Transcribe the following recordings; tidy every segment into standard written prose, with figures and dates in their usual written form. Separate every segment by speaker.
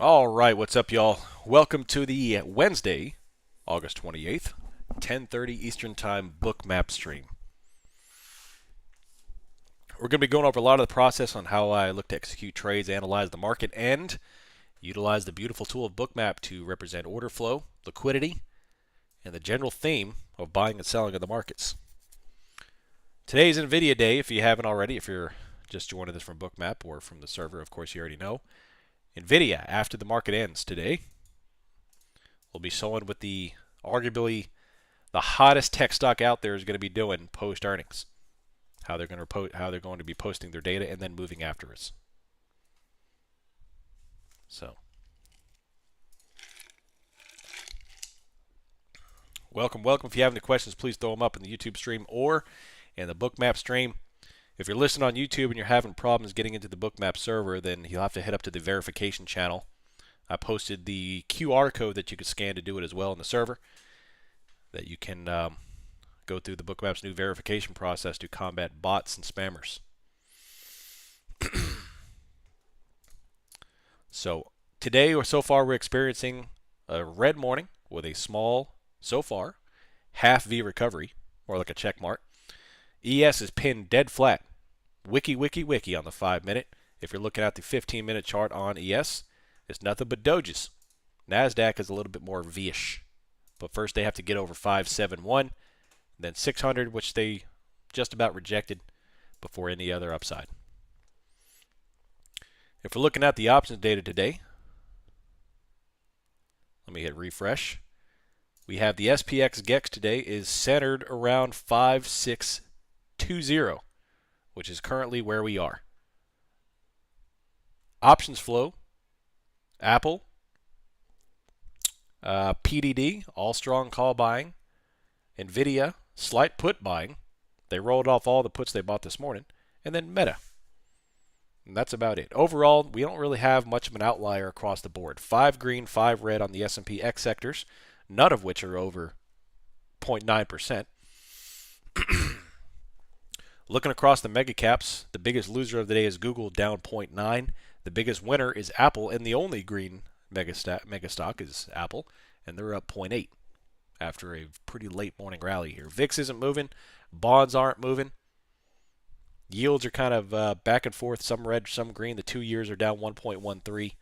Speaker 1: All right, what's up, y'all? Welcome to the Wednesday, August 28th, 10:30 Eastern Time Bookmap stream. We're going to be going over a lot of the process on how I look to execute trades, analyze the market, and utilize the beautiful tool of Bookmap to represent order flow, liquidity, and the general theme of buying and selling of the markets. Today's NVIDIA day, if you haven't already, if you're just joining us from Bookmap or from the server, of course you already know. NVIDIA, after the market ends today, will be showing what the arguably the hottest tech stock out there is going to be doing post earnings. How they're going to be posting their data and then moving after us. So, welcome. If you have any questions, please throw them up in the YouTube stream or in the Bookmap stream. If you're listening on YouTube and you're having problems getting into the Bookmap server, then you'll have to head up to the verification channel. I posted the QR code that you could scan to do it as well in the server, that you can go through the Bookmap's new verification process to combat bots and spammers. So today or so far we're experiencing a red morning with a small, so far, half V recovery, or like a check mark. ES is pinned dead flat. Wiki on the 5-minute. If you're looking at the 15-minute chart on ES, it's nothing but dojis. NASDAQ is a little bit more V-ish. But first they have to get over 571, then 600, which they just about rejected before any other upside. If we're looking at the options data today, let me hit refresh. We have the SPX GEX today is centered around 5620, which is currently where we are. Options flow, Apple, PDD, all strong call buying. NVIDIA, slight put buying. They rolled off all the puts they bought this morning. And then Meta. And that's about it. Overall, we don't really have much of an outlier across the board. 5 green, 5 red on the S&P X sectors, none of which are over 0.9%. Looking across the mega caps, the biggest loser of the day is Google, down 0.9. The biggest winner is Apple, and the only green mega stock is Apple, and they're up 0.8 after a pretty late morning rally here. VIX isn't moving. Bonds aren't moving. Yields are kind of back and forth, some red, some green. The 2 years are down 1.13.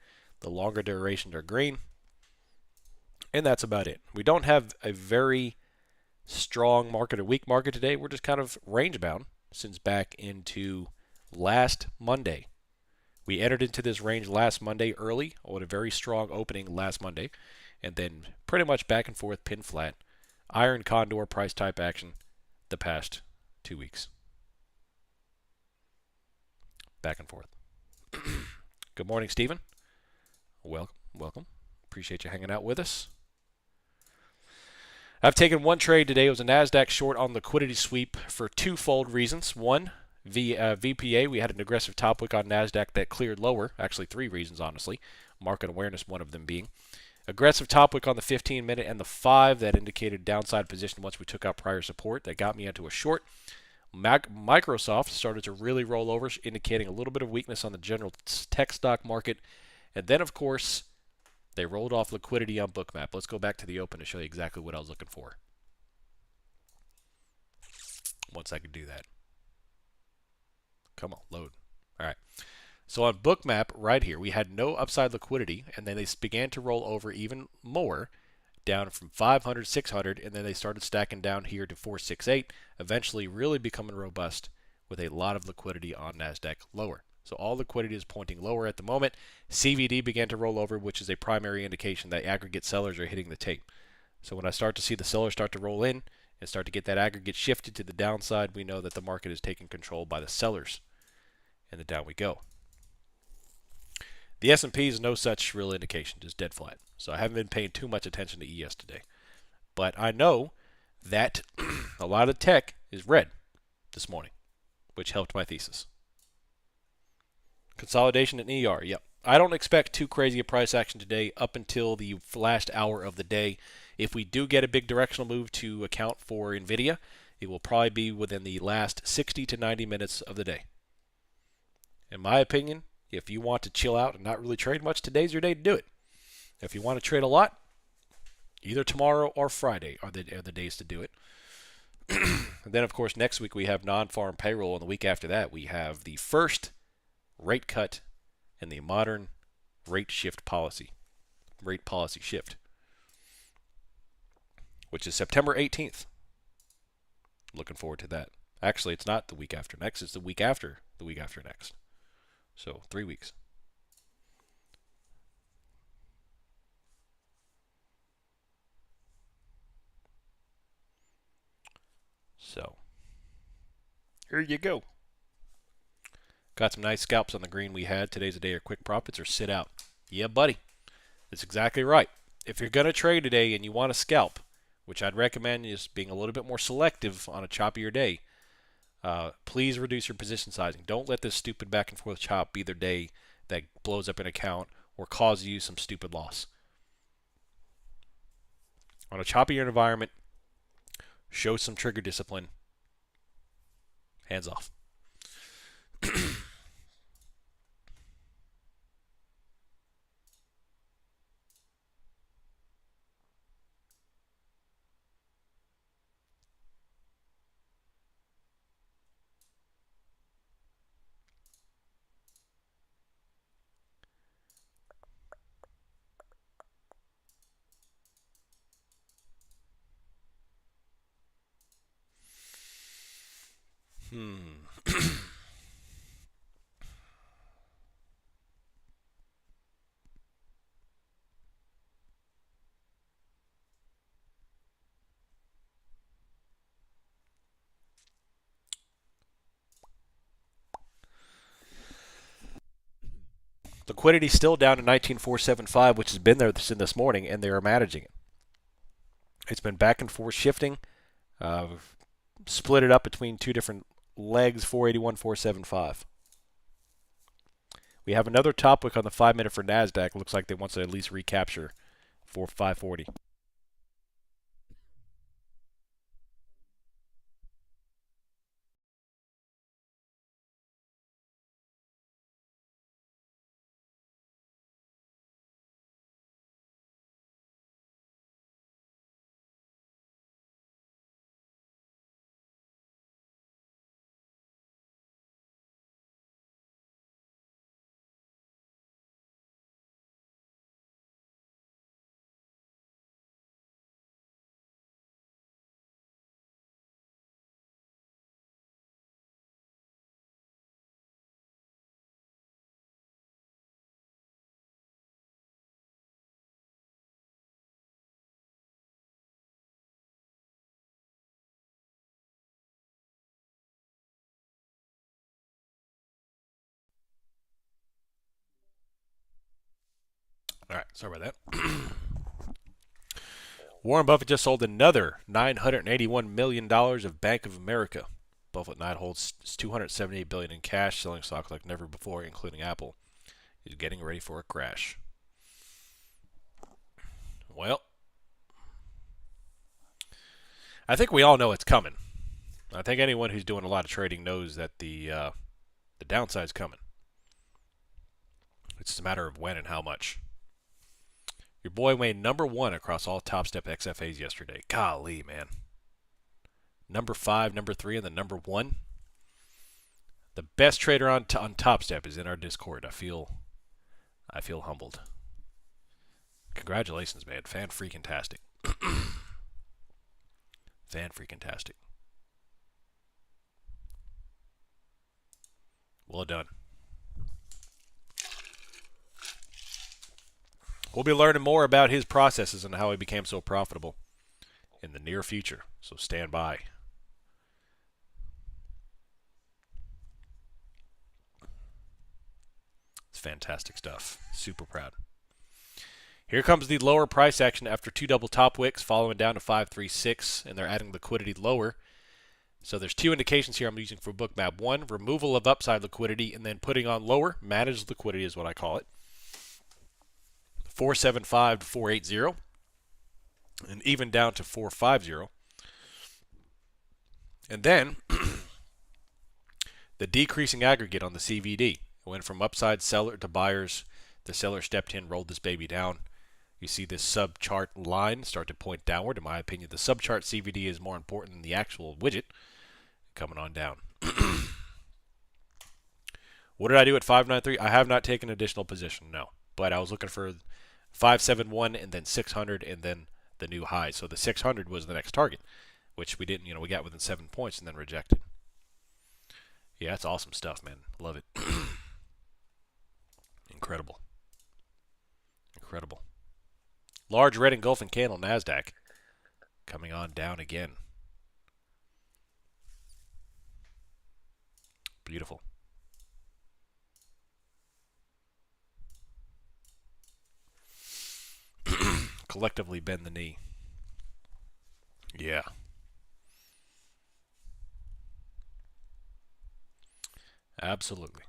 Speaker 1: The longer durations are green. And that's about it. We don't have a very strong market or weak market today. We're just kind of range bound since back into last Monday. We entered into this range last Monday early with a very strong opening last Monday, and then pretty much back and forth, pin flat, iron condor price type action the past 2 weeks. Back and forth. Good morning, Stephen. Welcome. Appreciate you hanging out with us. I've taken one trade today. It was a NASDAQ short on liquidity sweep for twofold reasons. One, VPA, we had an aggressive top wick on NASDAQ that cleared lower. Actually, 3 reasons, honestly. Market awareness, one of them being. Aggressive top wick on the 15-minute and the 5 that indicated downside position once we took out prior support. That got me into a short. Microsoft started to really roll over, indicating a little bit of weakness on the general tech stock market. And then, of course, they rolled off liquidity on Bookmap. Let's go back to the open to show you exactly what I was looking for. Once I can do that. Come on, load. All right. So on Bookmap right here, we had no upside liquidity, and then they began to roll over even more, down from 500, 600, and then they started stacking down here to 468, eventually really becoming robust with a lot of liquidity on NASDAQ lower. So all liquidity is pointing lower at the moment. CVD began to roll over, which is a primary indication that aggregate sellers are hitting the tape. So when I start to see the sellers start to roll in and start to get that aggregate shifted to the downside, we know that the market is taken control by the sellers. And then down we go. The S&P is no such real indication, just dead flat. So I haven't been paying too much attention to ES today. But I know that a lot of tech is red this morning, which helped my thesis. Consolidation in ER, yep. I don't expect too crazy a price action today up until the last hour of the day. If we do get a big directional move to account for NVIDIA, it will probably be within the last 60 to 90 minutes of the day. In my opinion, If you want to chill out and not really trade much, today's your day to do it. If you want to trade a lot, either tomorrow or Friday are the days to do it. And then, of course, next week we have non-farm payroll, and the week after that we have the first rate cut in the modern rate policy shift, which is September 18th. Looking forward to that. Actually, it's not the week after next. It's the week after next. So 3 weeks. So here you go. Got some nice scalps on the green we had. Today's a day of quick profits or sit out. Yeah, buddy. That's exactly right. If you're going to trade today and you want to scalp, which I'd recommend is being a little bit more selective on a choppier day, please reduce your position sizing. Don't let this stupid back and forth chop be the day that blows up an account or causes you some stupid loss. On a choppier environment, show some trigger discipline. Hands off. Liquidity still down to 19,475, which has been there since this morning, and they are managing it. It's been back and forth shifting. Split it up between two different legs, 481, 475. We have another top wick on the 5-minute for NASDAQ. Looks like they want to at least recapture for 540. All right, sorry about that. Warren Buffett just sold another $981 million of Bank of America. Buffett now holds $278 billion in cash, selling stocks like never before, including Apple. He's getting ready for a crash. Well, I think we all know it's coming. I think anyone who's doing a lot of trading knows that the downside's coming. It's just a matter of when and how much. Your boy made number 1 across all Top Step XFAs yesterday. Golly, man. Number 5, number 3, and the number 1. The best trader on Top Step is in our Discord. I feel humbled. Congratulations, man. Fan-freaking-tastic. Fan-freaking-tastic. Well done. We'll be learning more about his processes and how he became so profitable in the near future, so stand by. It's fantastic stuff. Super proud. Here comes the lower price action after 2 double top wicks, following down to 536, and they're adding liquidity lower. So there's 2 indications here I'm using for Bookmap. 1, removal of upside liquidity, and then putting on lower, managed liquidity is what I call it. 475 to 480, and even down to 450. And then the decreasing aggregate on the CVD. It went from upside seller to buyers. The seller stepped in, rolled this baby down. You see this sub-chart line start to point downward. In my opinion, the sub-chart CVD is more important than the actual widget. Coming on down. What did I do at 593? I have not taken additional position, no. But I was looking for 571 and then 600 and then the new high. So the 600 was the next target, which we didn't, we got within 7 points and then rejected. Yeah, that's awesome stuff, man. Love it. Incredible. Incredible. Large red engulfing candle, NASDAQ. Coming on down again. Beautiful. Collectively bend the knee. Yeah. Absolutely.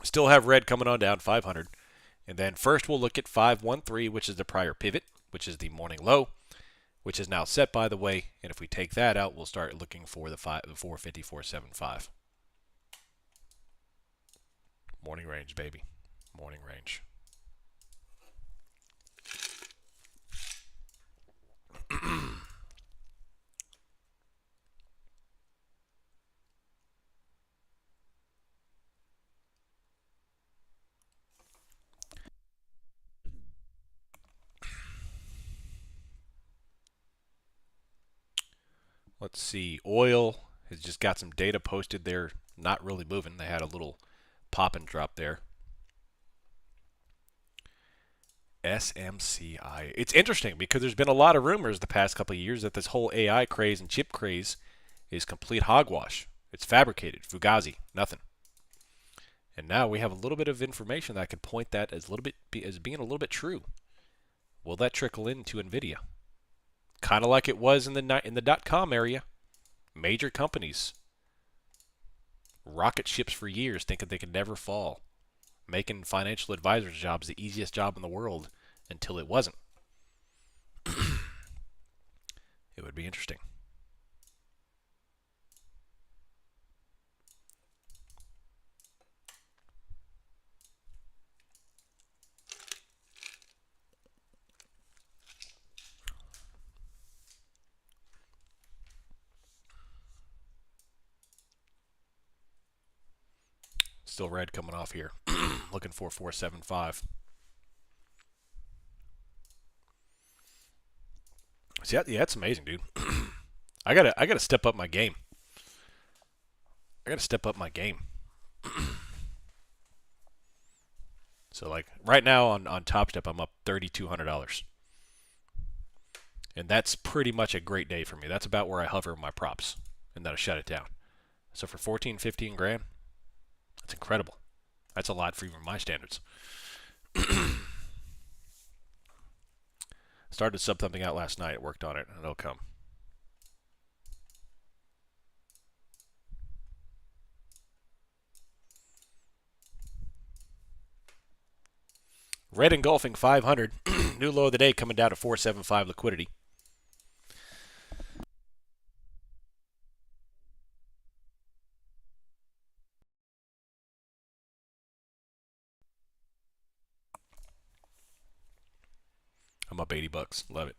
Speaker 1: Still have red coming on down, 500. And then first we'll look at 513, which is the prior pivot, which is the morning low, which is now set, by the way. And if we take that out, we'll start looking for the 450, 475. Morning range, baby. Morning range. Let's see. Oil has just got some data posted there. Not really moving. They had a little pop and drop there. SMCI. It's interesting because there's been a lot of rumors the past couple of years that this whole AI craze and chip craze is complete hogwash. It's fabricated. Fugazi. Nothing. And now we have a little bit of information that could point that as being a little bit true. Will that trickle into Nvidia? Kind of like it was in the .com area. Major companies, rocket ships for years, thinking they could never fall, making financial advisors' jobs the easiest job in the world until it wasn't. It would be interesting. Still red coming off here. Looking for 475. See, yeah, that's amazing, dude. I gotta step up my game. I gotta step up my game. So like right now on Top Step, I'm up $3,200, and that's pretty much a great day for me. That's about where I hover my props, and then I shut it down. So for 14, 15 grand, that's incredible. That's a lot for even my standards. Started to sub something out last night. Worked on it, and it'll come. Red engulfing 500. New low of the day coming down to 475 liquidity. I'm up 80 bucks. Love it.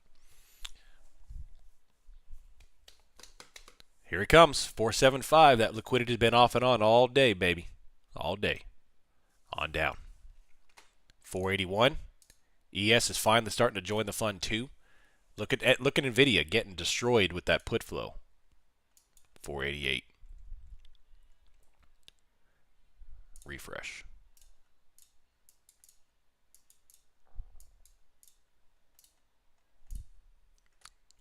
Speaker 1: Here it comes. 475. That liquidity's been off and on all day, baby. All day. On down. 481. ES is finally starting to join the fun too. Look at Nvidia getting destroyed with that put flow. 488. Refresh.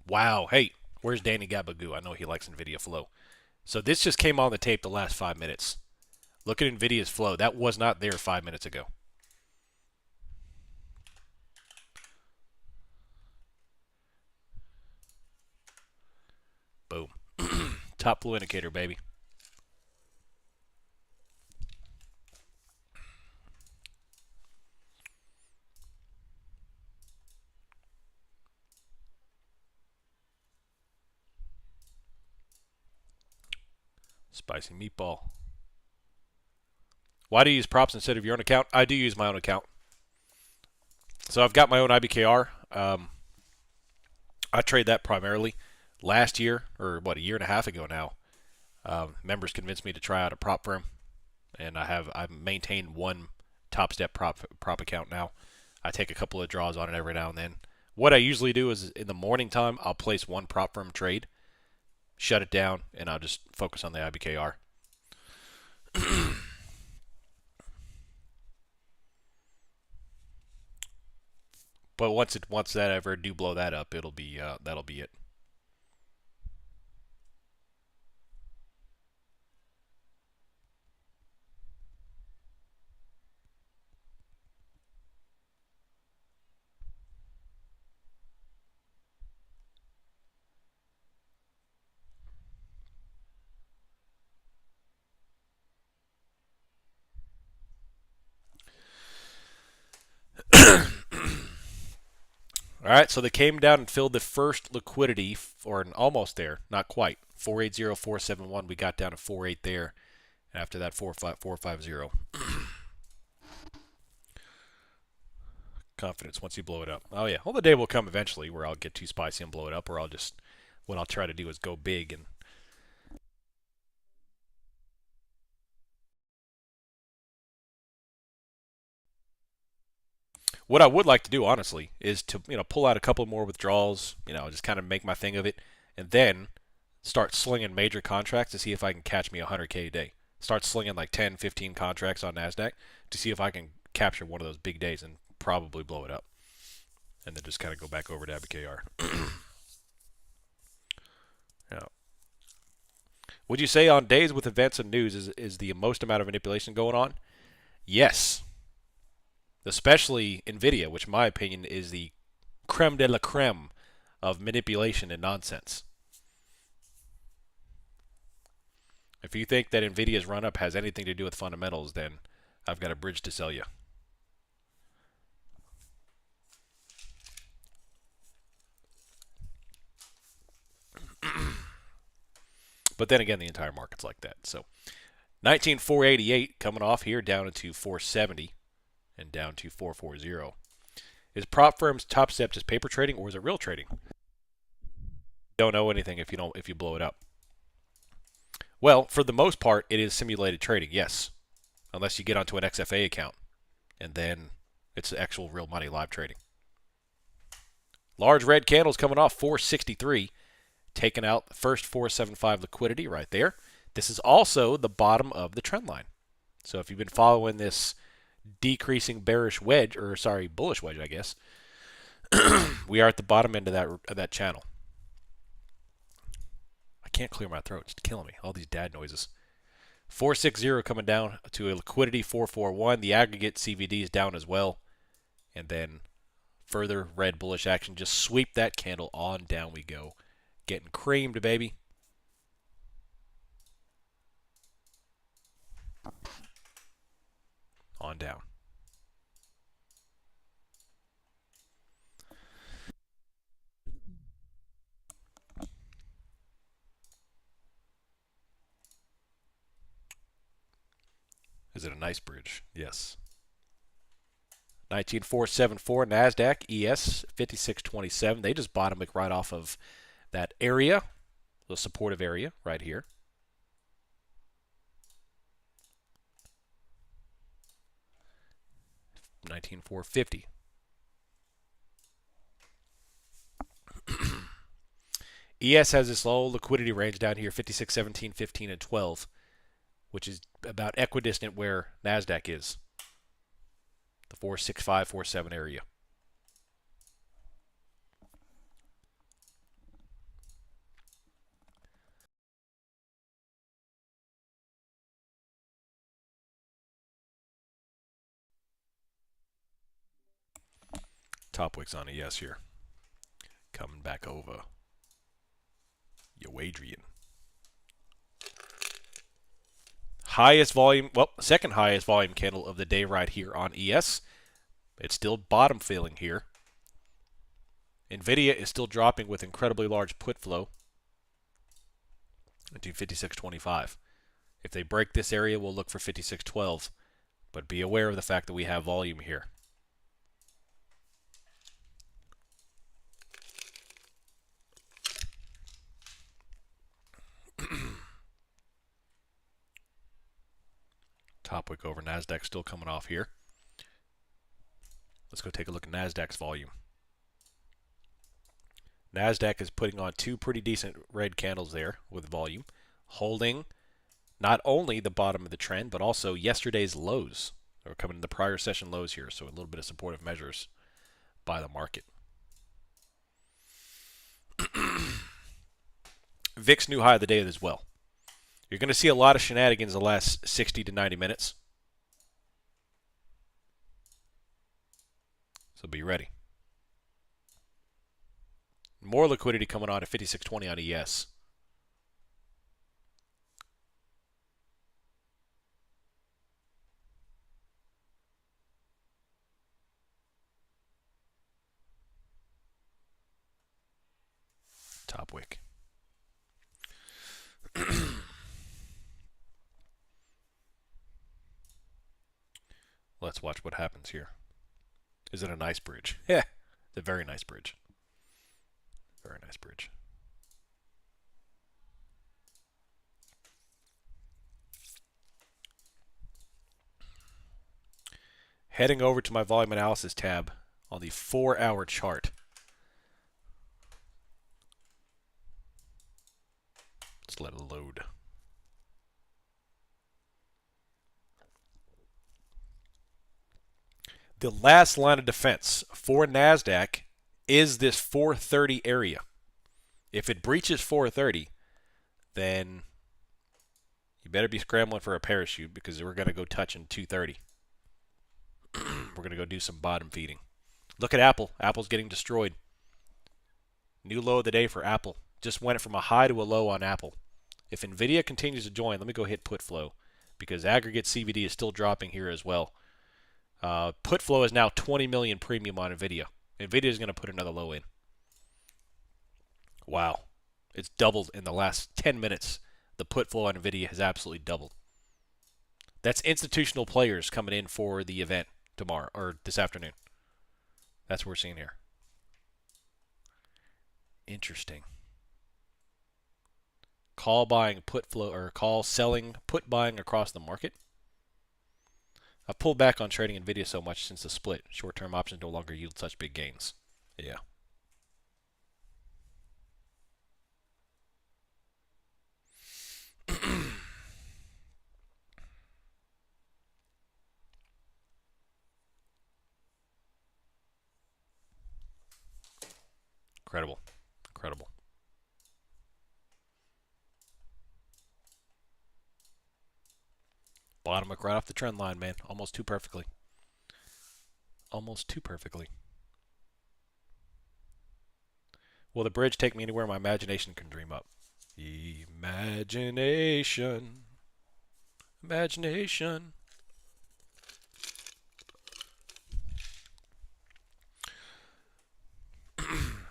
Speaker 1: Wow. Hey, where's Danny Gabagoo? I know he likes Nvidia flow. So this just came on the tape the last 5 minutes. Look at NVIDIA's flow. That was not there 5 minutes ago. Boom. Top flow indicator, baby. Spicy meatball. Why do you use props instead of your own account? I do use my own account. So I've got my own IBKR. I trade that primarily. Last year, or what, a year and a half ago now, members convinced me to try out a prop firm, and I've maintained one Top Step prop account now. I take a couple of draws on it every now and then. What I usually do is in the morning time, I'll place one prop firm trade, shut it down, and I'll just focus on the IBKR. But once that ever do blow that up, it'll be that'll be it. All right, so they came down and filled the first liquidity, or almost there, not quite. 480,471. We got down to 48 there. After that, 450. Confidence once you blow it up. Oh yeah, well the day will come eventually where I'll get too spicy and blow it up, or what I'll try to do is go big and. What I would like to do, honestly, is to pull out a couple more withdrawals, just kind of make my thing of it, and then start slinging major contracts to see if I can catch me 100K a day. Start slinging like 10, 15 contracts on NASDAQ to see if I can capture one of those big days and probably blow it up. And then just kind of go back over to ABKR. Yeah. Would you say on days with events and news is the most amount of manipulation going on? Yes. Especially NVIDIA, which in my opinion is the creme de la creme of manipulation and nonsense. If you think that NVIDIA's run-up has anything to do with fundamentals, then I've got a bridge to sell you. But then again, the entire market's like that. So 19,488 coming off here down into 470 and down to 440. Is prop firm's Top Step just paper trading or is it real trading? Don't know anything if you blow it up. Well, for the most part, it is simulated trading, yes. Unless you get onto an XFA account. And then it's actual real money live trading. Large red candles coming off 463. Taking out the first 475 liquidity right there. This is also the bottom of the trend line. So if you've been following this decreasing bearish wedge, or sorry, bullish wedge, I guess, we are at the bottom end of that channel. I can't clear my throat. It's killing me. All these dad noises. 460 coming down to a liquidity 441. The aggregate CVD is down as well. And then further red bullish action. Just sweep that candle on down we go. Getting creamed, baby. On down. Is it a nice bridge? Yes. 19,474 NASDAQ ES 5627. They just bottomed it right off of that area, the supportive area right here. $19,450. ES has this low liquidity range down here, 56, 17, 15, and 12, which is about equidistant where NASDAQ is, the 465, 47 area. Top wicks on a yes here. Coming back over. Yo, Adrian. Highest volume, well, second highest volume candle of the day right here on ES. It's still bottom filling here. NVIDIA is still dropping with incredibly large put flow into 56.25. If they break this area, we'll look for 56.12. But be aware of the fact that we have volume here. Top wick over. NASDAQ still coming off here. Let's go take a look at NASDAQ's volume. NASDAQ is putting on two pretty decent red candles there with volume, holding not only the bottom of the trend, but also yesterday's lows. We're coming in the prior session lows here, so a little bit of supportive measures by the market. VIX new high of the day as well. You're going to see a lot of shenanigans the last 60 to 90 minutes. So be ready. More liquidity coming on at 56.20 on ES. Top wick. Let's watch what happens here. Is it a nice bridge? Yeah, it's a very nice bridge. Very nice bridge. Heading over to my volume analysis tab on the 4-hour chart. Let's let it load. The last line of defense for NASDAQ is this 430 area. If it breaches 430, then you better be scrambling for a parachute because we're going to go touching 230. We're going to go do some bottom feeding. Look at Apple. Apple's getting destroyed. New low of the day for Apple. Just went from a high to a low on Apple. If NVIDIA continues to join, let me go hit put flow because aggregate CVD is still dropping here as well. Put flow is now 20 million premium on NVIDIA. NVIDIA is going to put another low in. Wow. It's doubled in the last 10 minutes. The put flow on NVIDIA has absolutely doubled. That's institutional players coming in for the event tomorrow or this afternoon. That's what we're seeing here. Interesting. Call buying, put flow, or call selling, put buying across the market. I pulled back on trading NVIDIA so much since the split. Short-term options no longer yield such big gains. Yeah. Incredible. Incredible. Bottom right off the trend line, man. Almost too perfectly. Almost too perfectly. Will the bridge take me anywhere my imagination can dream up? Imagination. Imagination.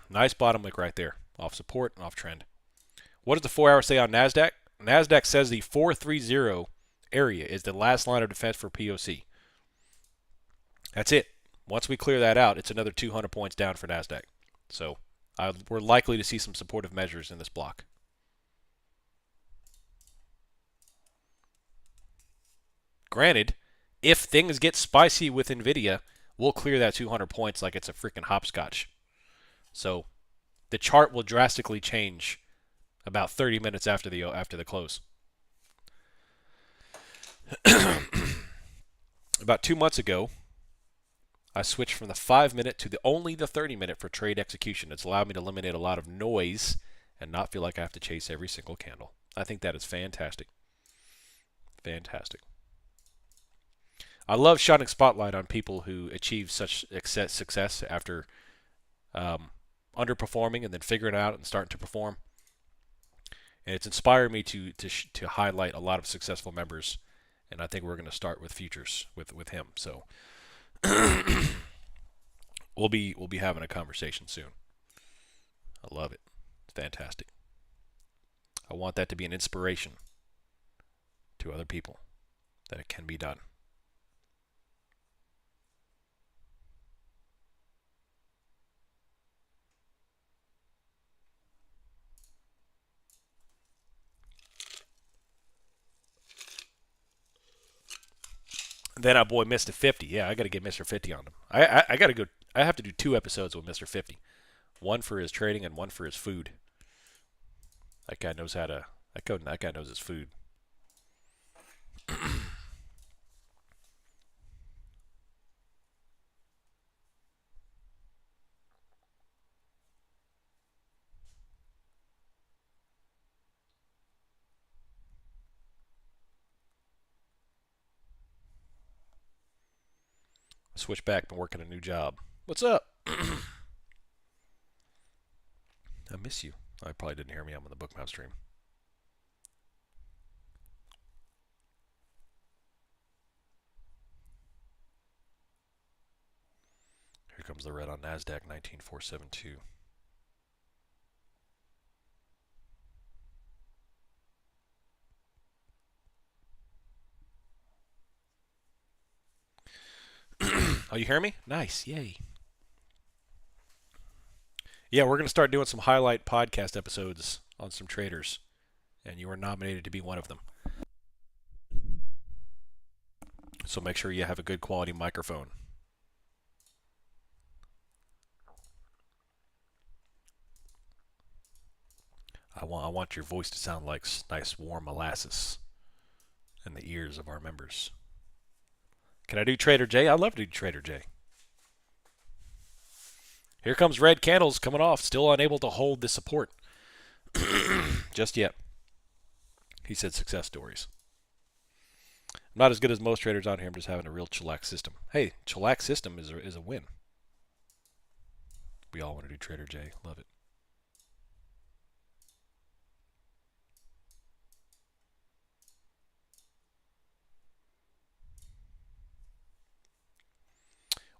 Speaker 1: Nice bottom wick right there. Off support and off trend. What does the 4-hour say on NASDAQ? NASDAQ says the 430 area is the last line of defense for POC. That's it. Once we clear that out, it's another 200 points down for NASDAQ. So we're likely to see some supportive measures in this block. Granted, if things get spicy with NVIDIA, we'll clear that 200 points like it's a freaking hopscotch. So the chart will drastically change about 30 minutes after the close. About 2 months ago, I switched from the 5-minute to only the 30-minute for trade execution. It's allowed me to eliminate a lot of noise and not feel like I have to chase every single candle. I think that is fantastic. Fantastic. I love shining spotlight on people who achieve such success after underperforming and then figuring it out and starting to perform. And it's inspired me to highlight a lot of successful members. And I think we're going to start with futures with him. So we'll be having a conversation soon. I love it. It's fantastic. I want that to be an inspiration to other people that it can be done. Then our boy Mr. 50. Yeah, I got to get Mr. 50 on him. I got to go. I have to do 2 episodes with Mr. 50. One for his trading and one for his food. That guy knows how to. That guy knows his food. Switch back. Been working a new job. What's up? I miss you. I probably didn't hear me. I'm on the Bookmap stream. Here comes the red on NASDAQ 19472. Oh, you hear me? Nice. Yay. Yeah, we're going to start doing some highlight podcast episodes on some traders, and you are nominated to be one of them. So make sure you have a good quality microphone. I want your voice to sound like nice warm molasses in the ears of our members. Can I do Trader J? I'd love to do Trader J. Here comes red candles coming off, still unable to hold the support. Just yet. He said success stories. I'm not as good as most traders out here. I'm just having a real chillax system. Hey, chillax system is a win. We all want to do Trader J. Love it.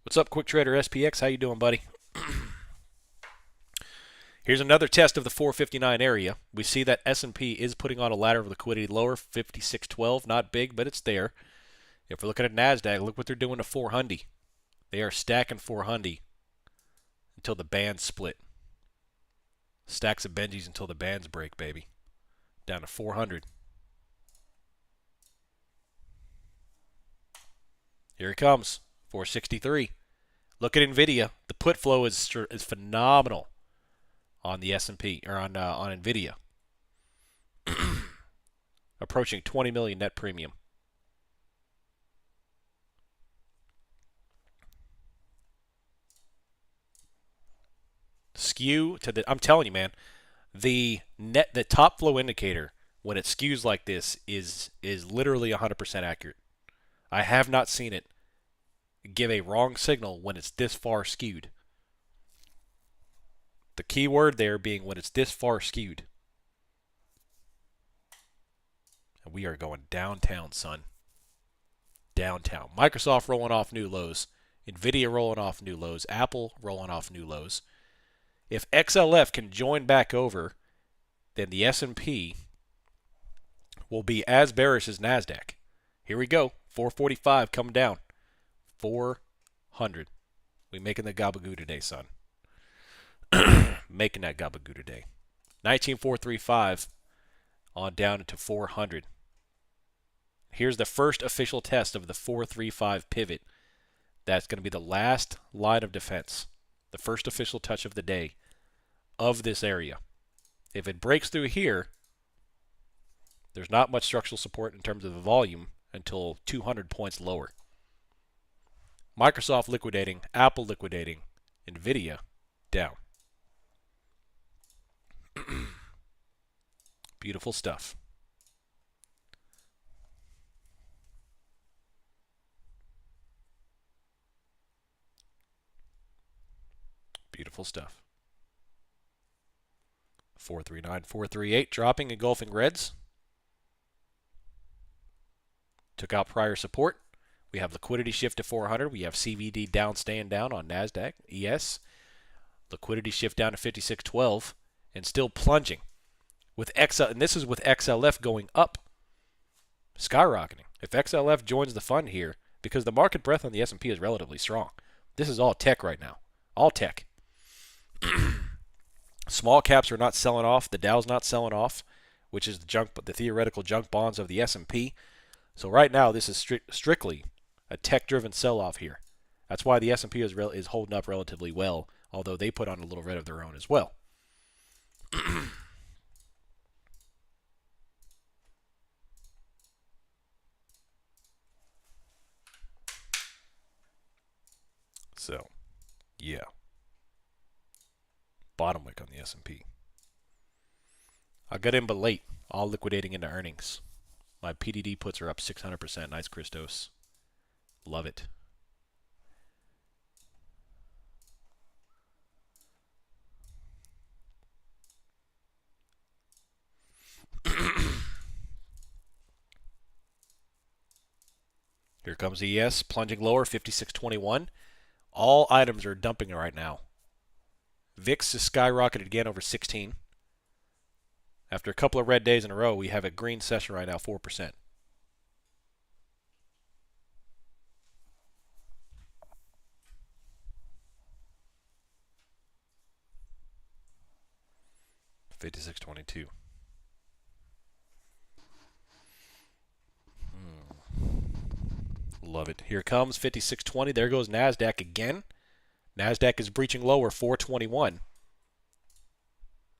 Speaker 1: What's up, Quick Trader SPX? How you doing, buddy? Here's another test of the 459 area. We see that S&P is putting on a ladder of liquidity lower, 5612. Not big, but it's there. If we're looking at NASDAQ, look what they're doing to 400. They are stacking 400 until the bands split. Stacks of Benjis until the bands break, baby. Down to 400. Here it comes, 463. Look at NVIDIA. The put flow is phenomenal on the S&P, or on NVIDIA. Approaching 20 million net premium. Skew to the, I'm telling you, man, the top flow indicator, when it skews like this, is literally 100% accurate. I have not seen it give a wrong signal when it's this far skewed. The key word there being when it's this far skewed. And we are going downtown, son. Downtown. Microsoft rolling off new lows. NVIDIA rolling off new lows. Apple rolling off new lows. If XLF can join back over, then the S&P will be as bearish as NASDAQ. Here we go. 445 coming down. 400. We making the gabagoo today, son. Making that gabagoo today. 19435 on down to 400. Here's the first official test of the 435 pivot. That's going to be the last line of defense. The first official touch of the day of this area. If it breaks through here, there's not much structural support in terms of the volume until 200 points lower. Microsoft liquidating, Apple liquidating, NVIDIA down. Beautiful stuff. Beautiful stuff. 439, 438, dropping, engulfing reds. Took out prior support. We have liquidity shift to 400. We have CVD down, staying down on NASDAQ, ES. Liquidity shift down to 5612 and still plunging. With XL, and this is with XLF going up, skyrocketing. If XLF joins the fun here, because the market breadth on the S&P is relatively strong. This is all tech right now. All tech. Small caps are not selling off. The Dow's not selling off, which is the theoretical junk bonds of the S&P. So right now, this is strictly a tech-driven sell-off here. That's why the S&P is holding up relatively well, although they put on a little red of their own as well. So, yeah. Bottom wick on the S&P. I got in but late, all liquidating into earnings. My PDD puts are up 600%. Nice, Christos. Love it. Here comes ES, plunging lower, 56.21. All items are dumping right now. VIX is skyrocketed again over 16. After a couple of red days in a row, we have a green session right now, 4%. $56.22. Love it. Here comes 56.20. There goes NASDAQ again. NASDAQ is breaching lower, 421.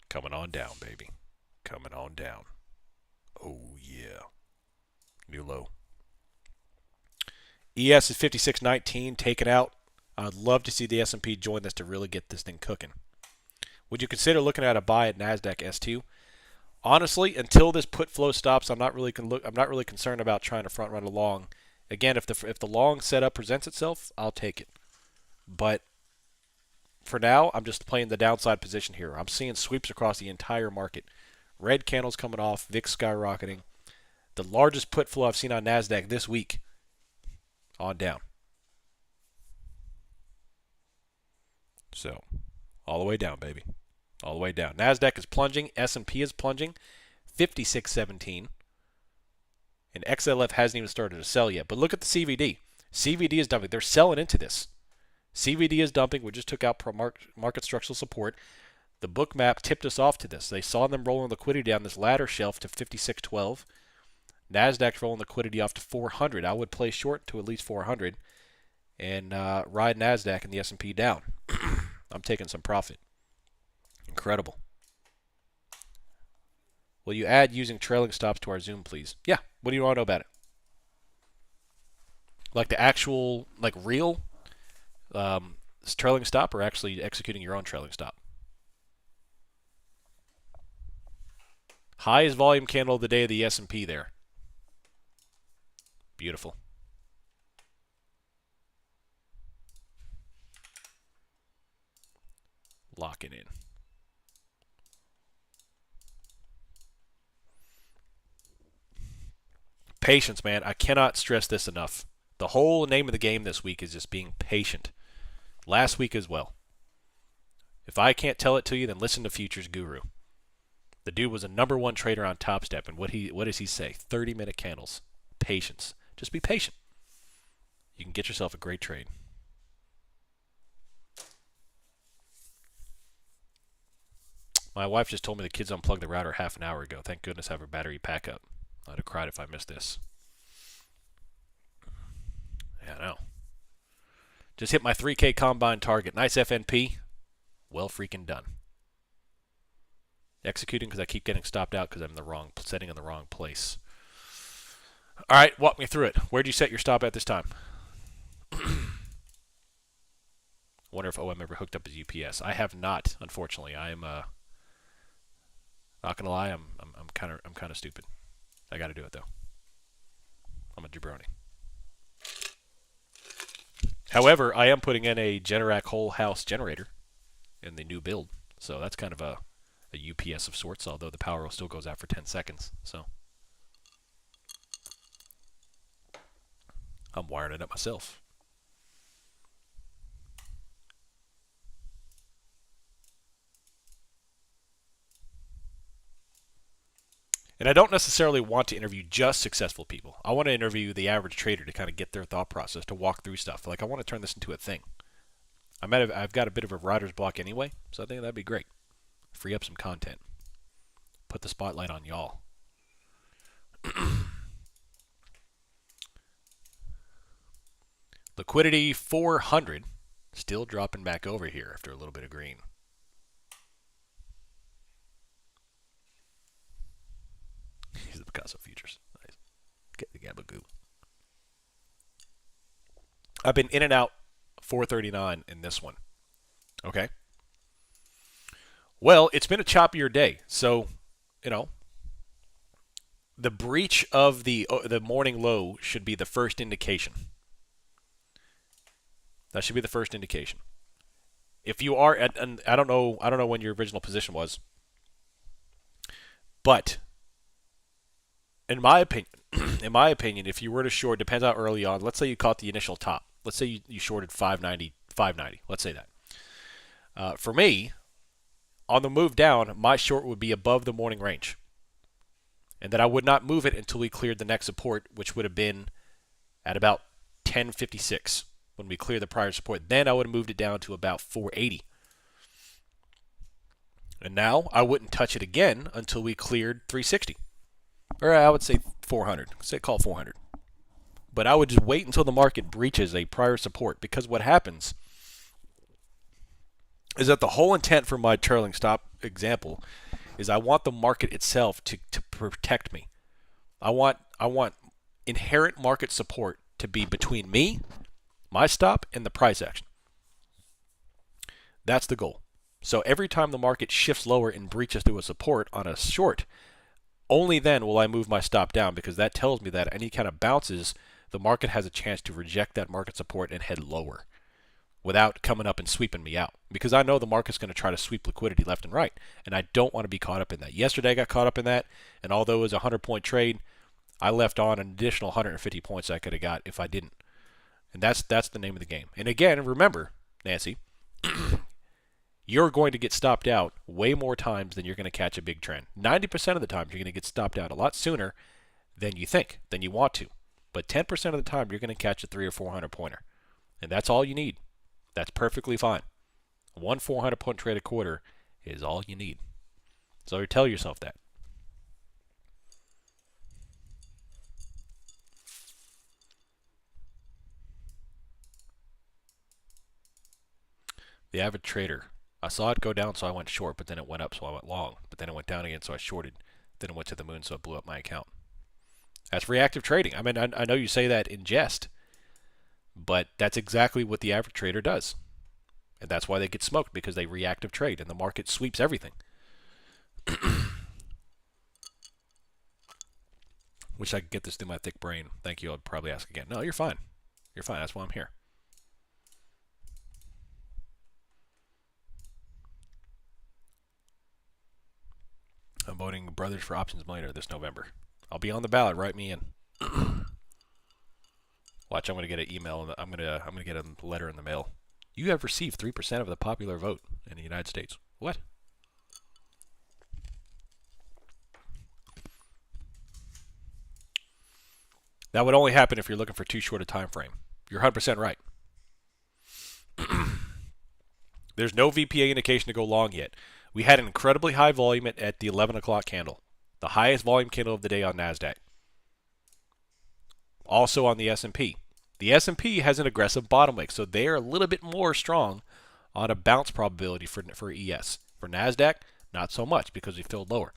Speaker 1: Coming on down, baby. Coming on down. Oh, yeah. New low. ES is 56.19, taken out. I'd love to see the S&P join this to really get this thing cooking. Would you consider looking at a buy at NASDAQ S2? Honestly, until this put flow stops, I'm not really concerned about trying to front run a long. Again, if the long setup presents itself, I'll take it. But for now, I'm just playing the downside position here. I'm seeing sweeps across the entire market. Red candles coming off, VIX skyrocketing. The largest put flow I've seen on NASDAQ this week. On down. So, all the way down, baby. All the way down. NASDAQ is plunging. S&P is plunging. 56.17. And XLF hasn't even started to sell yet. But look at the CVD. CVD is dumping. They're selling into this. CVD is dumping. We just took out market structural support. The Bookmap tipped us off to this. They saw them rolling liquidity down this ladder shelf to 56.12. NASDAQ's rolling liquidity off to 400. I would play short to at least 400 and ride NASDAQ and the S&P down. I'm taking some profit. Incredible. Will you add using trailing stops to our Zoom, please? Yeah. What do you want to know about it? Like the actual, like real trailing stop, or actually executing your own trailing stop? Highest volume candle of the day of the S&P there. Beautiful. Lock it in. Patience, man. I cannot stress this enough. The whole name of the game this week is just being patient. Last week as well. If I can't tell it to you, then listen to Futures Guru. The dude was a #1 trader on Top Step, and what does he say? 30-minute candles. Patience. Just be patient. You can get yourself a great trade. My wife just told me the kids unplugged the router half an hour ago. Thank goodness I have a battery pack up. I'd have cried if I missed this. Yeah, I know. Just hit my 3K combine target. Nice FNP. Well freaking done. Executing because I keep getting stopped out because I'm in the wrong setting in the wrong place. All right, walk me through it. Where'd you set your stop at this time? Wonder if OM ever hooked up his UPS. I have not, unfortunately. I am not gonna lie. I'm kind of stupid. I got to do it though. I'm a jabroni. However, I am putting in a Generac whole house generator. in the new build. So that's kind of a UPS of sorts, although the power still goes out for 10 seconds. So I'm wiring it up myself. And I don't necessarily want to interview just successful people. I want to interview the average trader to kind of get their thought process, to walk through stuff. Like, I want to turn this into a thing. I've got a bit of a writer's block anyway, so I think that'd be great. Free up some content. Put the spotlight on y'all. Liquidity 400. Still dropping back over here after a little bit of green. These are the Picasso futures. Nice. Get the Gabagoo. I've been in and out 439 in this one. Okay. Well, it's been a choppier day. So, you know, the breach of the morning low should be the first indication. That should be the first indication. If you are at, and I don't know when your original position was, but in my opinion, if you were to short, depends how early on. Let's say you caught the initial top. Let's say you shorted 590. Let's say that. For me, on the move down, my short would be above the morning range, and that I would not move it until we cleared the next support, which would have been at about 1056 when we cleared the prior support. Then I would have moved it down to about 480. And now I wouldn't touch it again until we cleared 360. Or I would say 400. Call 400. But I would just wait until the market breaches a prior support, because what happens is that the whole intent for my trailing stop example is I want the market itself to protect me. I want inherent market support to be between me, my stop, and the price action. That's the goal. So every time the market shifts lower and breaches through a support on a short, only then will I move my stop down, because that tells me that any kind of bounces, the market has a chance to reject that market support and head lower without coming up and sweeping me out. Because I know the market's going to try to sweep liquidity left and right, and I don't want to be caught up in that. Yesterday I got caught up in that, and although it was a 100-point trade, I left on an additional 150 points I could have got if I didn't. And that's the name of the game. And again, remember, Nancy, you're going to get stopped out way more times than you're going to catch a big trend. 90% of the time, you're going to get stopped out a lot sooner than you think, than you want to. But 10% of the time, you're going to catch a 300 or 400 pointer. And that's all you need. That's perfectly fine. One 400-point trade a quarter is all you need. So tell yourself that. The average trader. I saw it go down, so I went short, but then it went up, so I went long. But then it went down again, so I shorted. Then it went to the moon, so it blew up my account. That's reactive trading. I mean, I know you say that in jest, but that's exactly what the average trader does. And that's why they get smoked, because they reactive trade, and the market sweeps everything. Wish I could get this through my thick brain. Thank you. I'll probably ask again. No, you're fine. You're fine. That's why I'm here. I'm voting Brothers for Options Millionaire this November. I'll be on the ballot. Write me in. Watch, I'm going to get an email. I'm going to get a letter in the mail. You have received 3% of the popular vote in the United States. What? That would only happen if you're looking for too short a time frame. You're 100% right. There's no VPA indication to go long yet. We had an incredibly high volume at the 11 o'clock candle. The highest volume candle of the day on NASDAQ. Also on the S&P. The S&P has an aggressive bottom wick, so they are a little bit more strong on a bounce probability for ES. For NASDAQ, not so much, because we filled lower.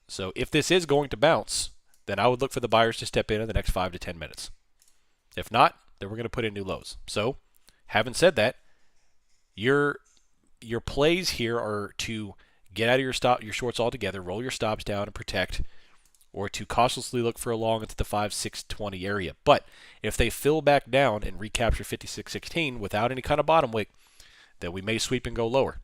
Speaker 1: So if this is going to bounce, then I would look for the buyers to step in the next 5 to 10 minutes. If not, then we're going to put in new lows. So, having said that, your plays here are to get out of your shorts altogether, roll your stops down and protect, or to cautiously look for a long into the 5,620 area. But if they fill back down and recapture 5616 without any kind of bottom wick, then we may sweep and go lower.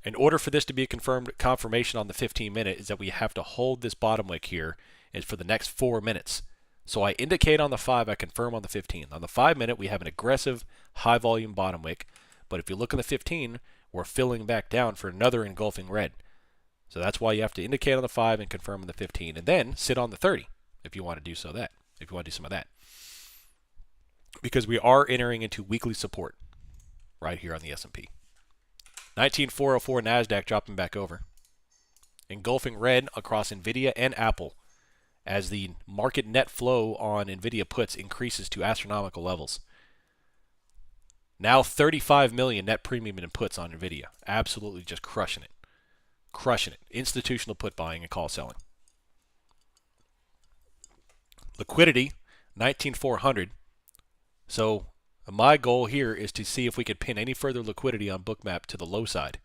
Speaker 1: In order for this to be a confirmation on the 15-minute is that we have to hold this bottom wick here is for the next 4 minutes. So I indicate on the 5, I confirm on the 15. On the 5-minute, we have an aggressive, high-volume bottom wick. But if you look at the 15, we're filling back down for another engulfing red. So that's why you have to indicate on the 5 and confirm on the 15. And then sit on the 30 if you want to do some of that. Because we are entering into weekly support right here on the S&P. 19,404 NASDAQ dropping back over. Engulfing red across NVIDIA and Apple as the market net flow on NVIDIA puts increases to astronomical levels. Now 35 million net premium in puts on NVIDIA. Absolutely just crushing it. Crushing it. Institutional put buying and call selling. Liquidity, 19,400. So my goal here is to see if we could pin any further liquidity on Bookmap to the low side,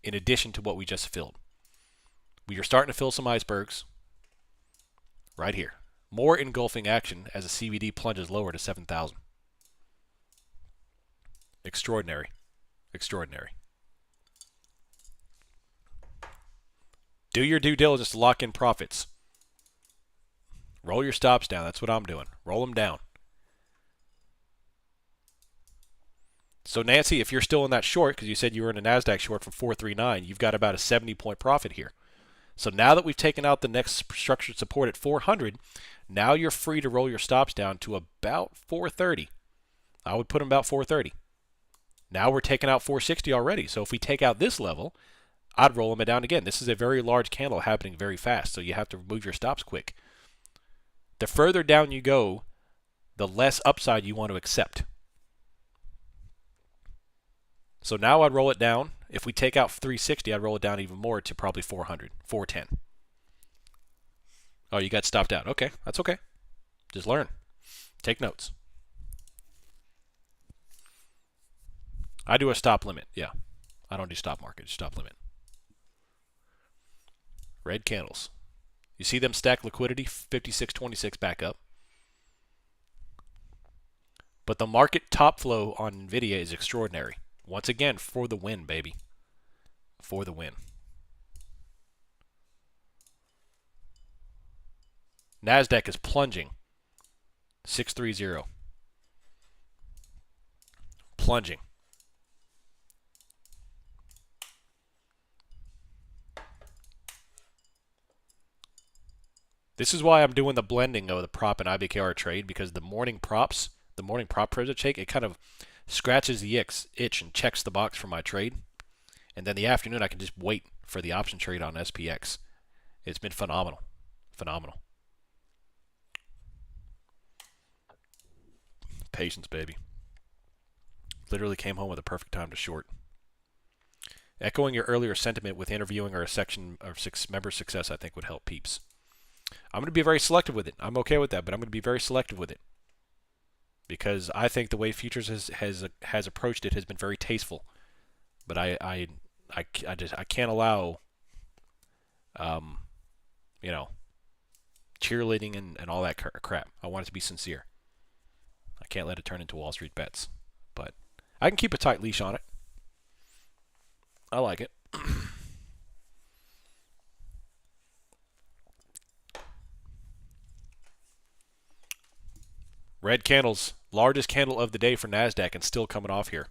Speaker 1: in addition to what we just filled. We are starting to fill some icebergs right here. More engulfing action as a CVD plunges lower to 7,000. Extraordinary. Extraordinary. Do your due diligence to lock in profits. Roll your stops down. That's what I'm doing. Roll them down. So Nancy, if you're still in that short, because you said you were in a NASDAQ short from 439, you've got about a 70-point profit here. So now that we've taken out the next structured support at 400, now you're free to roll your stops down to about 430. I would put them about 430. Now we're taking out 460 already. So if we take out this level, I'd roll them down again. This is a very large candle happening very fast, so you have to move your stops quick. The further down you go, the less upside you want to accept. So now I'd roll it down. If we take out 360, I'd roll it down even more to probably 400, 410. Oh, you got stopped out. Okay, that's okay. Just learn. Take notes. I do a stop limit. Yeah. I don't do stop market, just stop limit. Red candles. You see them stack liquidity, 56.26 back up. But the market top flow on NVIDIA is extraordinary. Once again, for the win, baby. For the win. NASDAQ is plunging. 630. Plunging. This is why I'm doing the blending of the prop and IBKR trade, because the morning props, the morning prop privilege take, it kind of scratches the itch and checks the box for my trade. And then the afternoon, I can just wait for the option trade on SPX. It's been phenomenal. Phenomenal. Patience, baby. Literally came home with a perfect time to short. Echoing your earlier sentiment with interviewing or a section of member success, I think would help peeps. I'm going to be very selective with it. I'm okay with that, but I'm going to be very selective with it. Because I think the way futures has approached it has been very tasteful, but I can't allow, cheerleading and all that crap. I want it to be sincere. I can't let it turn into Wall Street bets, but I can keep a tight leash on it. I like it. Red candles, largest candle of the day for NASDAQ and still coming off here.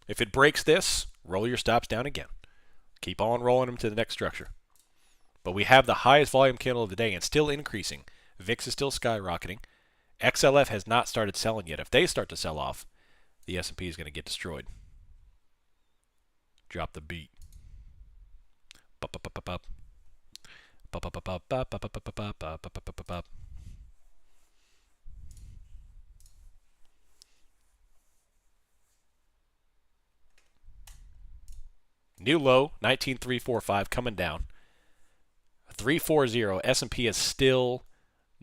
Speaker 1: If it breaks this, roll your stops down again. Keep on rolling them to the next structure. But we have the highest volume candle of the day and still increasing. VIX is still skyrocketing. XLF has not started selling yet. If they start to sell off, the S&P is going to get destroyed. Drop the beat. New low, 19,345 coming down. 340. S&P is still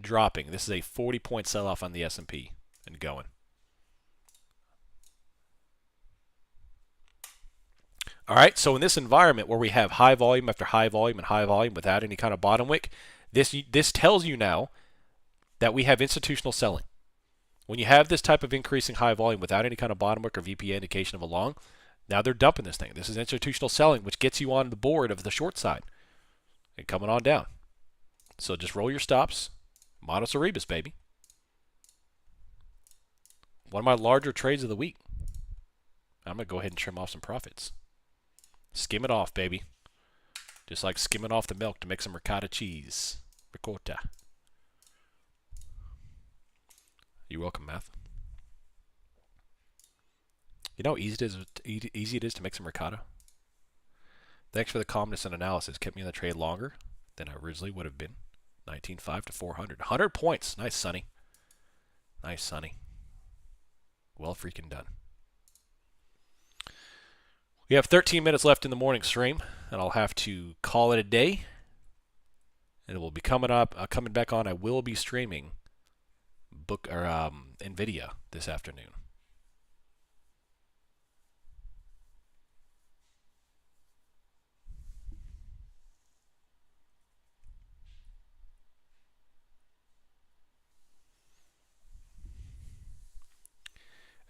Speaker 1: dropping. This is a 40-point sell-off on the S&P and going. All right, so in this environment where we have high volume after high volume and high volume without any kind of bottom wick, this tells you now that we have institutional selling. When you have this type of increasing high volume without any kind of bottom wick or VPA indication of a long, now they're dumping this thing. This is institutional selling, which gets you on the board of the short side and coming on down. So just roll your stops. Mono Cerebus, baby. One of my larger trades of the week. I'm going to go ahead and trim off some profits. Skim it off, baby. Just like skimming off the milk to make some ricotta cheese. Ricotta. You're welcome, Math. You know how easy it is to make some ricotta? Thanks for the calmness and analysis. Kept me in the trade longer than I originally would have been. 19.5 to 400. 100 points. Nice, Sonny. Nice, Sonny. Well freaking done. We have 13 minutes left in the morning stream, and I'll have to call it a day. And it will be coming back on. I will be streaming NVIDIA this afternoon.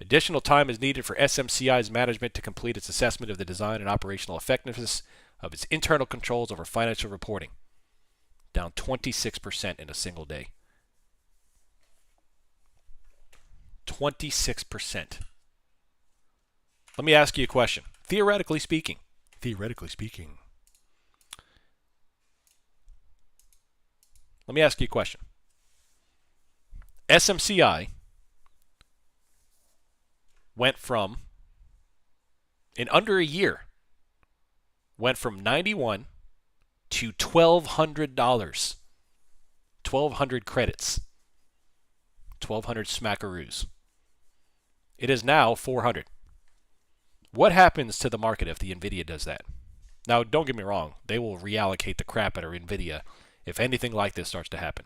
Speaker 1: Additional time is needed for SMCI's management to complete its assessment of the design and operational effectiveness of its internal controls over financial reporting. Down 26% in a single day. 26%. Let me ask you a question. Theoretically speaking. Let me ask you a question. SMCI went from, in under a year, went from $91 to $1,200. 1,200 credits. 1,200 smackaroos. It is now 400. What happens to the market if the NVIDIA does that? Now, don't get me wrong. They will reallocate the crap out of NVIDIA if anything like this starts to happen.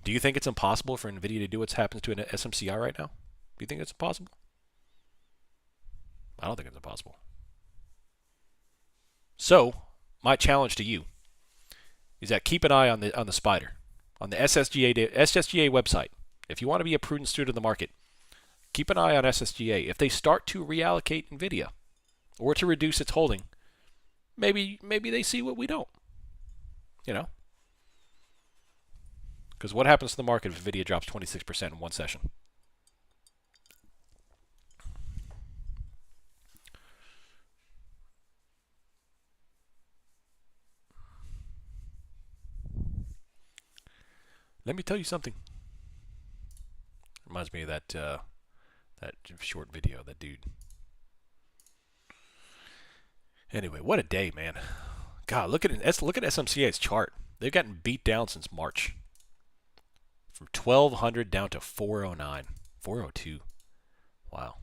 Speaker 1: Do you think it's impossible for NVIDIA to do what's happened to an SMCI right now? Do you think it's impossible? I don't think it's impossible. So, my challenge to you is that keep an eye on the spider, on the SSGA website. If you want to be a prudent student of the market, keep an eye on SSGA. If they start to reallocate NVIDIA or to reduce its holding, maybe they see what we don't. You know? Because what happens to the market if NVIDIA drops 26% in one session? Let me tell you something. Reminds me of that short video, that dude. Anyway, what a day, man. God, look at SMCA's chart. They've gotten beat down since March. From 1,200 down to 409. 402. Wow.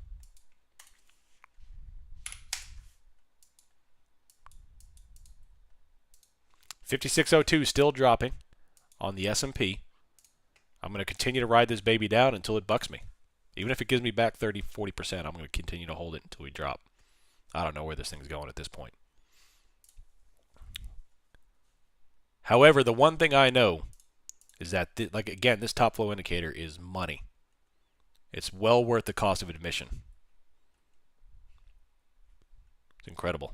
Speaker 1: $56.02 still dropping on the S&P. I'm going to continue to ride this baby down until it bucks me. Even if it gives me back 30, 40%, I'm going to continue to hold it until we drop. I don't know where this thing's going at this point. However, the one thing I know is that, again, this top flow indicator is money. It's well worth the cost of admission. It's incredible.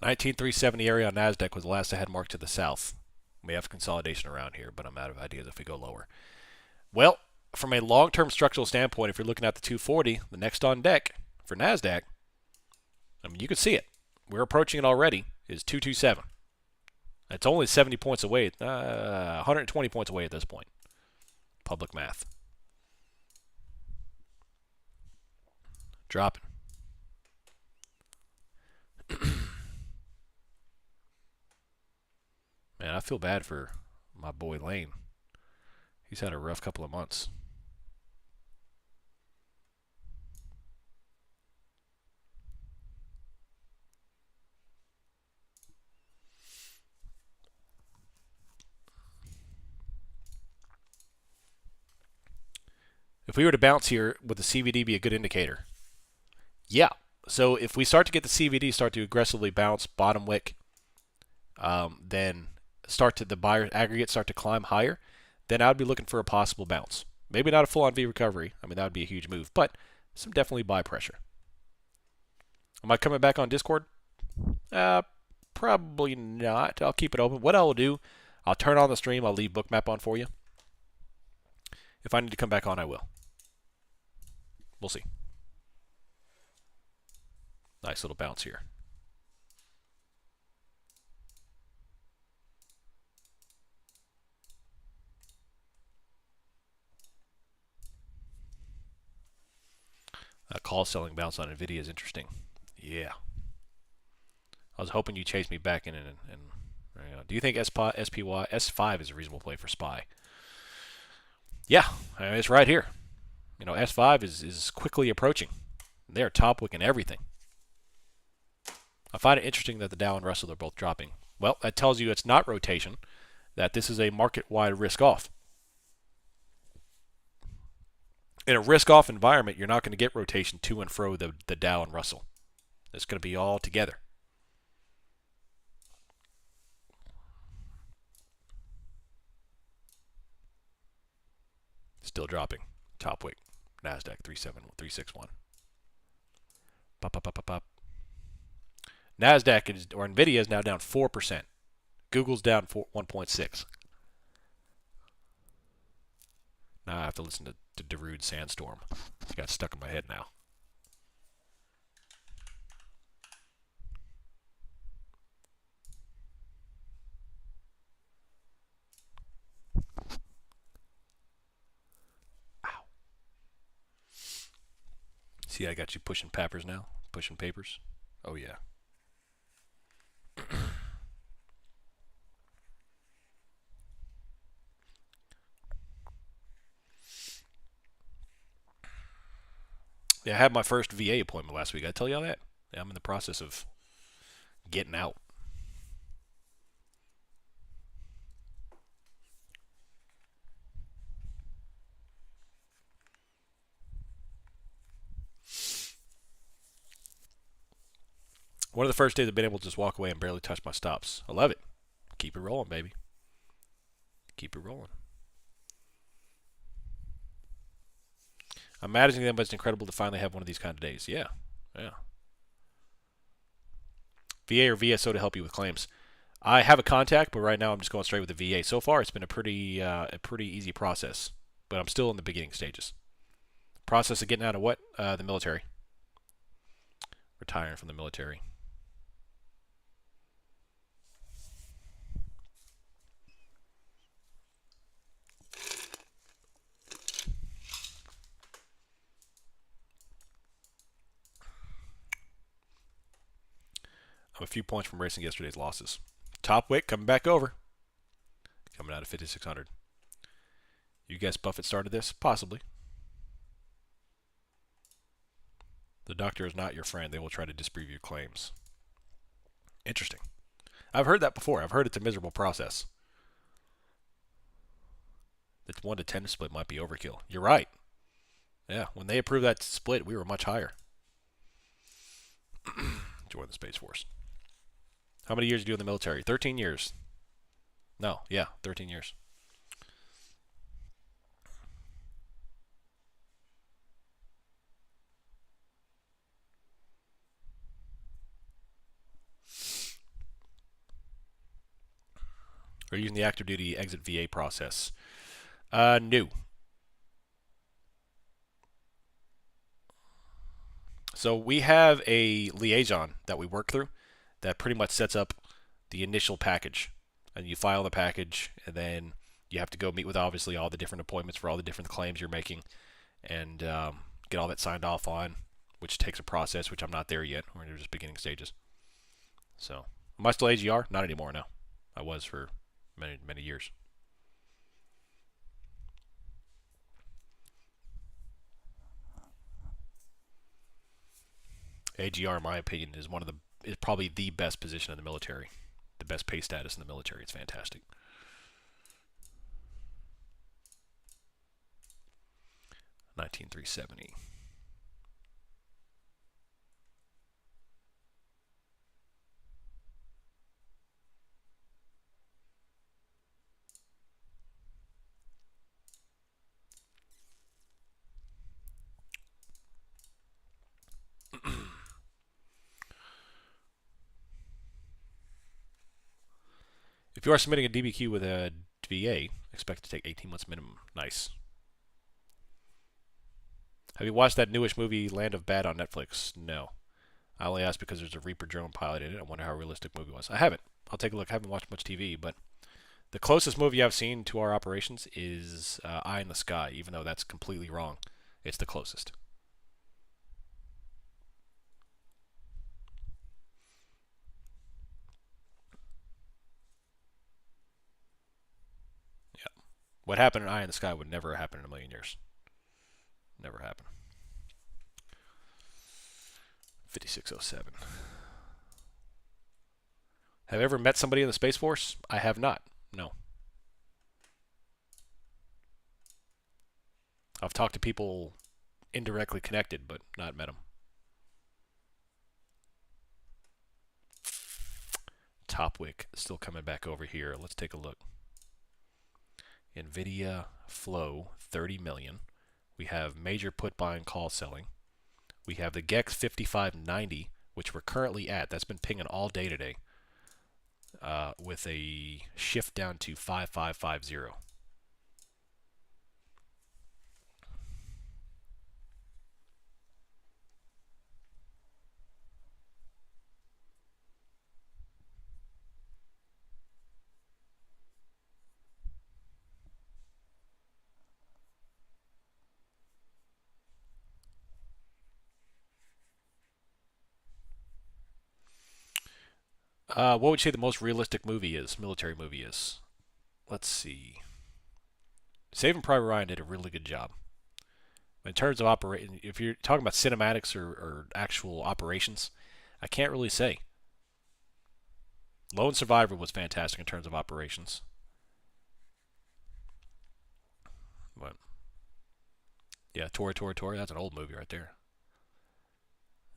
Speaker 1: $19,370 area on NASDAQ was the last I had marked to the south. We have consolidation around here, but I'm out of ideas if we go lower. Well, from a long-term structural standpoint, if you're looking at the 240, the next on deck for NASDAQ, I mean, you can see it. We're approaching it already, is 227. It's only 70 points away, 120 points away at this point. Public math. Dropping. Man, I feel bad for my boy Lane. He's had a rough couple of months. If we were to bounce here, would the CVD be a good indicator? Yeah. So if we start to get the CVD start to aggressively bounce bottom wick, then the buyer aggregate start to climb higher, then I would be looking for a possible bounce. Maybe not a full-on V recovery. I mean, that would be a huge move, but some definitely buy pressure. Am I coming back on Discord? Probably not. I'll keep it open. What I'll do, I'll turn on the stream. I'll leave Bookmap on for you. If I need to come back on, I will. We'll see. Nice little bounce here. Call selling bounce on NVIDIA is interesting. Yeah. I was hoping you chased me back in and do you think SPY S5 is a reasonable play for SPY? Yeah, I mean, it's right here. You know, S5 is quickly approaching. They're top wicking everything. I find it interesting that the Dow and Russell are both dropping. Well, that tells you it's not rotation, that this is a market-wide risk-off. In a risk-off environment, you're not going to get rotation to and fro the Dow and Russell. It's going to be all together. Still dropping. Top wick. NASDAQ 361. Pop, pop, pop, pop, pop. NASDAQ or NVIDIA is now down 4%. Google's down 1.6. Now I have to listen to Darude Sandstorm. It's got stuck in my head now. Ow. See, I got you pushing papers now? Pushing papers? Oh, yeah. Yeah, I had my first VA appointment last week. I tell you all that? Yeah, I'm in the process of getting out. One of the first days I've been able to just walk away and barely touch my stops. I love it. Keep it rolling, baby. Keep it rolling. I'm imagining them, but it's incredible to finally have one of these kind of days. Yeah, yeah. VA or VSO to help you with claims. I have a contact, but right now I'm just going straight with the VA. So far, it's been a pretty easy process, but I'm still in the beginning stages. Process of getting out of what? The military. Retiring from the military. I'm a few points from racing yesterday's losses. Top wick coming back over. Coming out of 5,600. You guess Buffett started this? Possibly. The doctor is not your friend. They will try to disprove your claims. Interesting. I've heard that before. I've heard it's a miserable process. That 1 to 10 split might be overkill. You're right. Yeah, when they approved that split, we were much higher. Join the Space Force. How many years do you do in the military? 13 years. No, yeah, 13 years. Are you using the active duty exit VA process? No. So we have a liaison that we work through that pretty much sets up the initial package. And you file the package, and then you have to go meet with obviously all the different appointments for all the different claims you're making, and get all that signed off on, which takes a process, which I'm not there yet. We're in just beginning stages. So, am I still AGR? Not anymore, no. I was for many, many years. AGR, in my opinion, is probably the best position in the military, the best pay status in the military. It's fantastic. 19,370. If you are submitting a DBQ with a VA, expect to take 18 months minimum. Nice. Have you watched that newish movie Land of Bad on Netflix? No. I only asked because there's a Reaper drone pilot in it. I wonder how realistic the movie was. I haven't. I'll take a look. I haven't watched much TV, but the closest movie I've seen to our operations is Eye in the Sky, even though that's completely wrong. It's the closest. Yeah. What happened in Eye in the Sky would never happen in a million years. Never happen. 5607. Have I ever met somebody in the Space Force? I have not. No. I've talked to people indirectly connected, but not met them. Topwick still coming back over here. Let's take a look. NVIDIA Flow, 30 million. We have major put buying, call selling. We have the GEX 5590, which we're currently at. That's been pinging all day today, with a shift down to 5550. What would you say the most realistic movie is, military movie is? Let's see. Saving Private Ryan did a really good job. In terms of operating, if you're talking about cinematics or actual operations, I can't really say. Lone Survivor was fantastic in terms of operations. But yeah, Tora, that's an old movie right there.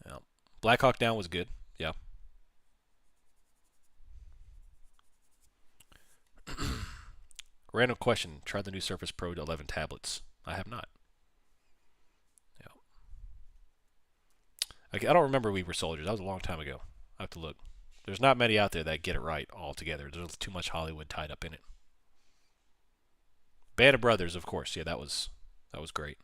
Speaker 1: Yeah. Black Hawk Down was good. Yeah. Random question. Tried the new Surface Pro 11 tablets. I have not. Yeah. I don't remember We Were Soldiers. That was a long time ago. I have to look. There's not many out there that get it right altogether. There's too much Hollywood tied up in it. Band of Brothers, of course. Yeah, that was great.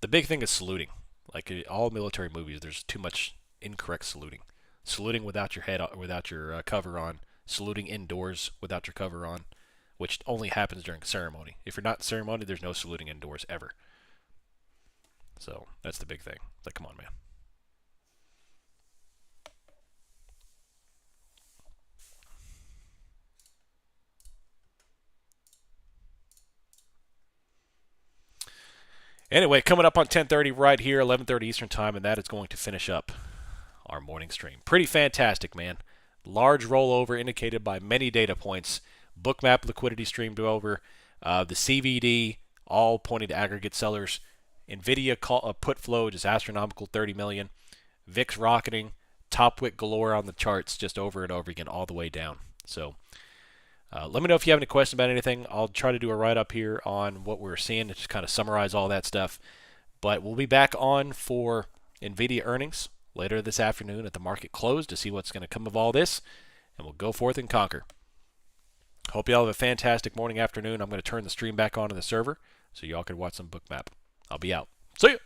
Speaker 1: The big thing is saluting. Like all military movies, there's too much incorrect saluting. Saluting without your head, without your cover on. Saluting indoors without your cover on, which only happens during ceremony. If you're not in ceremony, there's no saluting indoors ever. So that's the big thing. Like, come on, man. Anyway, coming up on 10:30 right here, 11:30 Eastern Time, and that is going to finish up our morning stream. Pretty fantastic, man. Large rollover indicated by many data points. Bookmap liquidity streamed over. The CVD all pointing to aggregate sellers. NVIDIA put flow just astronomical, 30 million. VIX rocketing. Topwick galore on the charts just over and over again all the way down. So let me know if you have any questions about anything. I'll try to do a write-up here on what we're seeing to just kind of summarize all that stuff. But we'll be back on for NVIDIA earnings later this afternoon at the market close to see what's going to come of all this. And we'll go forth and conquer. Hope y'all have a fantastic morning, afternoon. I'm going to turn the stream back on to the server so y'all can watch some Bookmap. I'll be out. See ya!